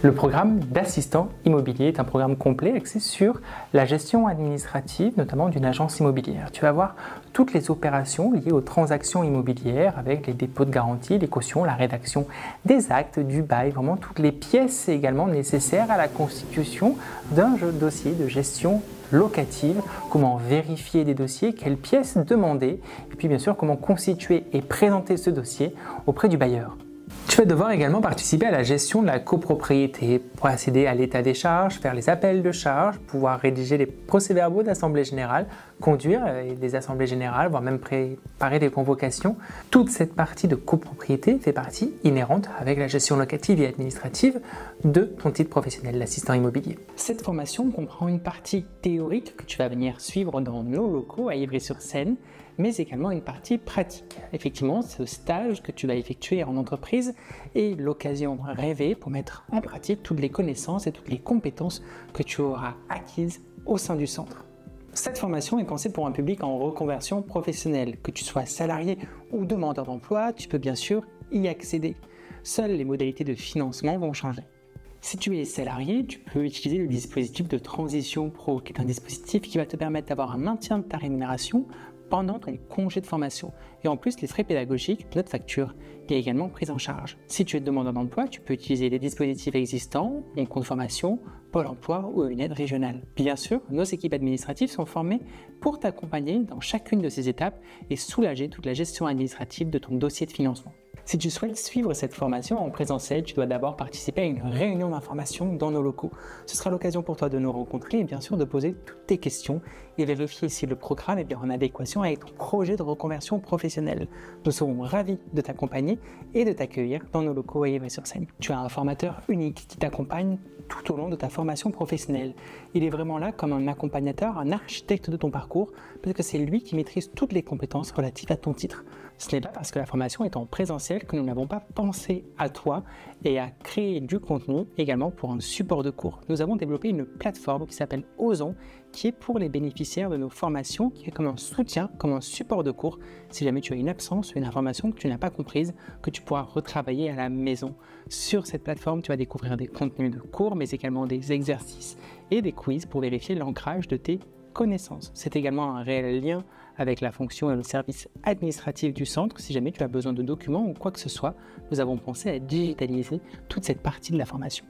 Le programme d'assistant immobilier est un programme complet axé sur la gestion administrative, notamment d'une agence immobilière. Tu vas voir toutes les opérations liées aux transactions immobilières avec les dépôts de garantie, les cautions, la rédaction des actes, du bail, vraiment toutes les pièces également nécessaires à la constitution d'un dossier de gestion locative, comment vérifier des dossiers, quelles pièces demander, et puis bien sûr comment constituer et présenter ce dossier auprès du bailleur. Tu vas devoir également participer à la gestion de la copropriété, procéder à l'état des charges, faire les appels de charges, pouvoir rédiger les procès-verbaux d'assemblée générale, conduire des assemblées générales, voire même préparer des convocations. Toute cette partie de copropriété fait partie inhérente avec la gestion locative et administrative de ton titre professionnel d'assistant immobilier. Cette formation comprend une partie théorique que tu vas venir suivre dans nos locaux à Ivry-sur-Seine, mais également une partie pratique. Effectivement, ce stage que tu vas effectuer en entreprise est l'occasion rêvée pour mettre en pratique toutes les connaissances et toutes les compétences que tu auras acquises au sein du centre. Cette formation est pensée pour un public en reconversion professionnelle. Que tu sois salarié ou demandeur d'emploi, tu peux bien sûr y accéder. Seules les modalités de financement vont changer. Si tu es salarié, tu peux utiliser le dispositif de Transition Pro, qui est un dispositif qui va te permettre d'avoir un maintien de ta rémunération pendant ton congé de formation. Et en plus, les frais pédagogiques de notre facture est également prise en charge. Si tu es demandeur d'emploi, tu peux utiliser les dispositifs existants, un compte formation, Pôle emploi ou une aide régionale. Bien sûr, nos équipes administratives sont formées pour t'accompagner dans chacune de ces étapes et soulager toute la gestion administrative de ton dossier de financement. Si tu souhaites suivre cette formation en présentiel, tu dois d'abord participer à une réunion d'information dans nos locaux. Ce sera l'occasion pour toi de nous rencontrer et bien sûr de poser toutes tes questions et vérifier si le programme est bien en adéquation avec ton projet de reconversion professionnelle. Nous serons ravis de t'accompagner et de t'accueillir dans nos locaux à Ivry-sur-Seine. Tu as un formateur unique qui t'accompagne tout au long de ta formation professionnelle. Il est vraiment là comme un accompagnateur, un architecte de ton parcours, parce que c'est lui qui maîtrise toutes les compétences relatives à ton titre. Ce n'est pas parce que la formation est en présentiel que nous n'avons pas pensé à toi et à créer du contenu également pour un support de cours. Nous avons développé une plateforme qui s'appelle Ozon, qui est pour les bénéficiaires de nos formations, qui est comme un soutien, comme un support de cours. Si jamais tu as une absence, une information que tu n'as pas comprise, que tu pourras retravailler à la maison. Sur cette plateforme, tu vas découvrir des contenus de cours, mais également des exercices et des quiz pour vérifier l'ancrage de tes connaissances. C'est également un réel lien avec la fonction et le service administratif du centre. Si jamais tu as besoin de documents ou quoi que ce soit, nous avons pensé à digitaliser toute cette partie de la formation.